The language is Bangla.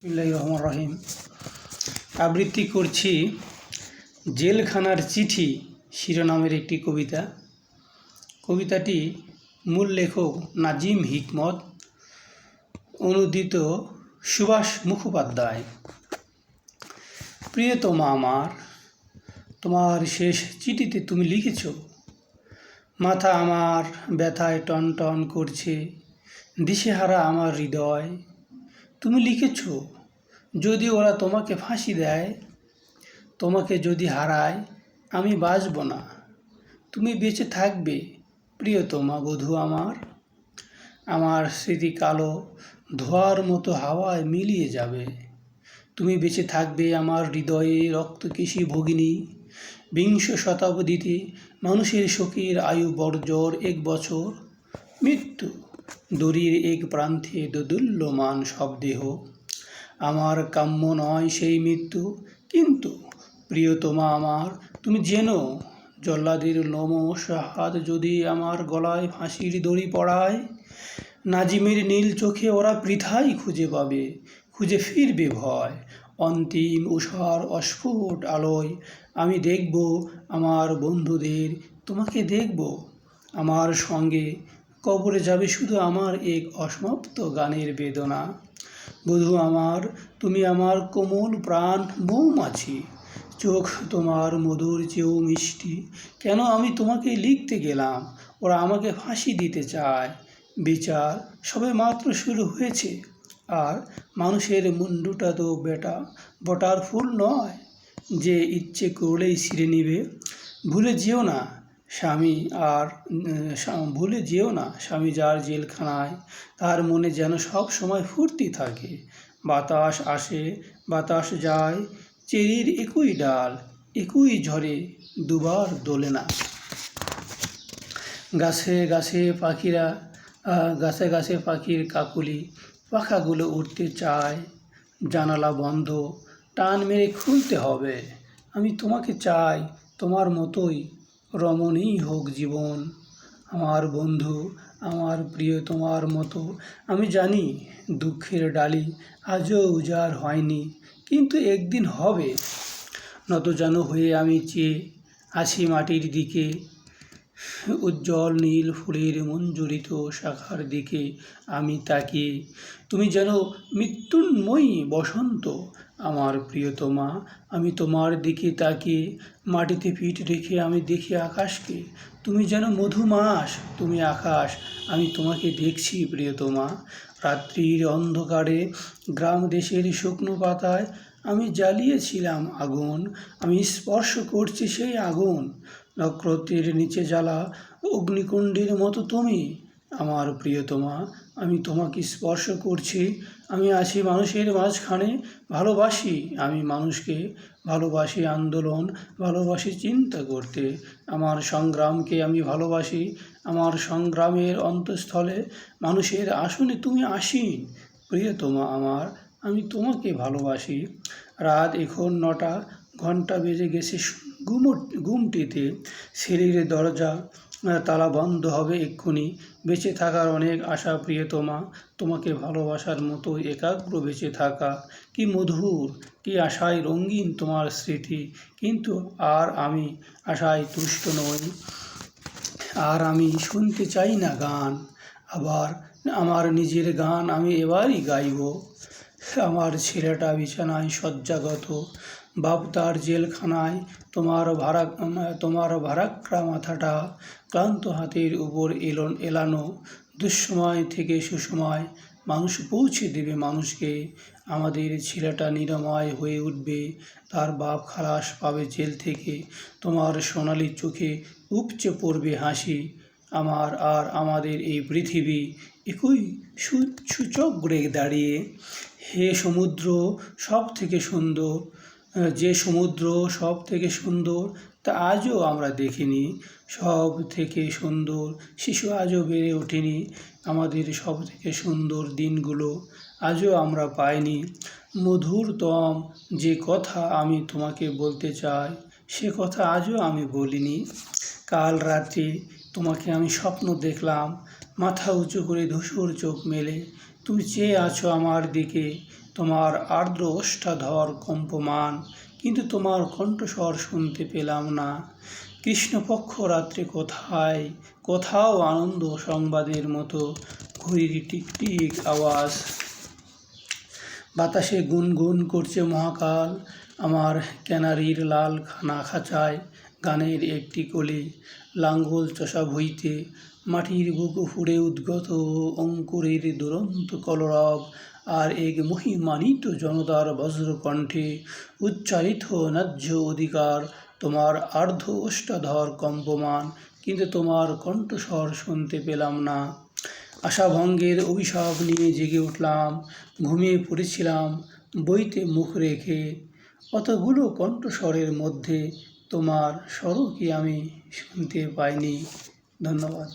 বিসমিল্লাহির রহমানির রহিম। আবৃত্তি করছি জেলখানার চিঠি শিরোনামের একটি কবিতা। কবিতাটি মূল লেখক নাজিম হিকমত, অনুদিত সুভাষ মুখোপাধ্যায়। প্রিয়তমা আমার, তোমার শেষ চিঠিতে তুমি লিখেছ, মাথা আমার ব্যথায় টন টন করছে, দিশেহারা আমার হৃদয়। তুমি লিখেছ, যদি ওরা তোমাকে ফাঁসি দেয়, তোমাকে যদি হারায়, আমি বাঁচব না, তুমি বেঁচে থাকবে প্রিয়তমা বধূ আমার। আমার স্মৃতি কালো ধোঁয়ার মতো হাওয়ায় মিলিয়ে যাবে, তুমি বেঁচে থাকবে আমার হৃদয়ে রক্তকেশী ভগিনী। বিংশ শতাব্দীতে মানুষের শোকের আয়ু বড়জোর 1 বছর। মৃত্যু দড়ির এক প্রান্তে দোদুল্যমান সব দেহ। আমার কাম্য নয় সেই মৃত্যু, কিন্তু প্রিয়তমা আমার, তুমি জেনো, জল্লাদের লোমশ হাত যদি আমার গলায় ফাঁসির দড়ি পড়ায়, নাজিমের নীল চোখে ওরা বৃথাই খুঁজে পাবে, খুঁজে ফিরবে ভয়। অন্তিম উষার অস্ফুট আলোয় আমি দেখব আমার বন্ধুদের, তোমাকে দেখব আমার সঙ্গে। কবরে যাবে শুধু আমার এক অসমাপ্ত গানের বেদনা। বধূ আমার, তুমি আমার কোমল প্রাণ মৌমাছি, চোখ তোমার মধুর চেয়েও মিষ্টি। কেন আমি তোমাকে লিখতে গেলাম, ওরা আমাকে ফাঁসি দিতে চায়। বিচার সবে মাত্র শুরু হয়েছে, আর মানুষের মুন্ডুটা তো বটার ফুল নয় যে ইচ্ছে করলেই ছিঁড়ে নিবে। ভুলে যেও না স্বামী যার জেলখানায়, তার মনে যেন সব সময় ফুর্তি থাকে। বাতাস আসে বাতাস যায়, চেরির একই ডাল একই ঝড়ে দুবার দোলে না। গাছে গাছে পাখির কাকলি, পাখাগুলো উঠতে চায়, জানালা বন্ধ, টান মেরে খুলতে হবে। আমি তোমাকে চাই, তোমার মতোই রমণীই হোক জীবন। আমার বন্ধু, আমার প্রিয় তোমার মতো। আমি জানি দুঃখের ডালি আজও উজাড় হয়নি, কিন্তু একদিন হবে। নতজানু হয়ে আমি চেয়ে আছি মাটির দিকে, উজ্জ্বল নীল ফুলের মঞ্জুরিত শাখার দিকে আমি তাকিয়ে। তুমি যেন মৃত্যুন্ময়ী বসন্ত আমার প্রিয়তমা। আমি তোমার দিকে তাকিয়ে মাটিতে পিঠ রেখে আমি দেখি আকাশকে। তুমি যেন মধুমাস, তুমি আকাশ, আমি তোমাকে দেখছি প্রিয়তমা। রাত্রির অন্ধকারে গ্রাম দেশের শুকনো পাতায় আমি জ্বালিয়েছিলাম আগুন, আমি স্পর্শ করছি সেই আগুন। নক্ষত্রের নিচে জ্বালা অগ্নিকুণ্ডের মতো তুমি আমার প্রিয়তমা। আমি তোমাকে স্পর্শ করছি, আমি আছি মানুষের মাঝখানে। ভালোবাসি আমি মানুষকে, ভালোবাসি আন্দোলন, ভালোবাসি চিন্তা করতে। আমার সংগ্রামকে আমি ভালোবাসি, আমার সংগ্রামের অন্তঃস্থলে মানুষের আসনে তুমি আসীন প্রিয়তমা আমার। আমি তোমাকে ভালোবাসি। রাত এখন 9টা, ঘন্টা বেজে গেছে ঘুমটিতে। সেলের দরজা তালা বন্ধ হবে এক্ষুনি। বেঁচে থাকার অনেক আশা প্রিয়তমা, তোমাকে ভালোবাসার মতো একাগ্র বেঁচে থাকা। কি মধুর, কি আশায় রঙিন তোমার স্মৃতি। কিন্তু আর আমি আশায় তুষ্ট নই, আর আমি শুনতে চাই না গান। আবার আমার নিজের গান আমি এবারই গাইব। আমার ছেলেটা বিছানায় শয্যাগত, বাপ তার জেলখানায়। তোমার ভারাক্রা মাথাটা ক্লান্ত হাতের উপর এলানো। দুঃসময় থেকে সুসময় মানুষ পৌঁছে দেবে মানুষকে। আমাদের ছেলেটা নিরাময় হয়ে উঠবে, তার বাপ খালাস পাবে জেল থেকে। তোমার সোনালি চোখে উপচে পড়বে হাসি। আমার আর আমাদের এই পৃথিবী একই সূচক্রে দাঁড়িয়ে। হে সমুদ্র সব থেকে সুন্দর, যে সমুদ্র সব থেকে সুন্দর তা আজও আমরা দেখিনি। সব থেকে সুন্দর শিশু আজও বেড়ে ওঠেনি। আমাদের সব থেকে সুন্দর দিনগুলো আজও আমরা পাইনি। মধুরতম যে কথা আমি তোমাকে বলতে চাই, সে কথা আজও আমি বলিনি। কাল রাতে তোমাকে আমি স্বপ্ন দেখলাম, মাথা উঁচু করে ধূসর চোখ মেলে। তুমি চেয়ে আছো আমার দিকে, তোমার আর্দ্র ওষ্ঠাধর কম্পমান, কিন্তু তোমার কণ্ঠস্বর শুনতে পেলাম না। কৃষ্ণপক্ষ রাত্রে কোথায়, কোথাও আনন্দ সংবাদের মতো ঘড়ির টিকটিক আওয়াজ। বাতাসে গুনগুন করছে মহাকাল, আমার ক্যানারির লাল খানা খাঁচায় গানের একটি কলি। লাঙ্গল চষা ভুঁইতে মাটির বুকু ফুঁড়ে উদ্গত অঙ্কুরের দুরন্ত কলরব, আর এক মহিমান্বিত জনতার বজ্রকণ্ঠে উচ্চারিত ন্যায্য অধিকার। তোমার আর্ধ ওষ্ঠাধর কম্পমান, কিন্তু তোমার কণ্ঠস্বর শুনতে পেলাম না। আশাভঙ্গের অভিশাপ নিয়ে জেগে উঠলাম, ঘুমিয়ে পড়েছিলাম বইতে মুখ রেখে। অতগুলো কণ্ঠস্বরের মধ্যে তোমার স্বরও কি আমি শুনতে পাইনি? ধন্যবাদ।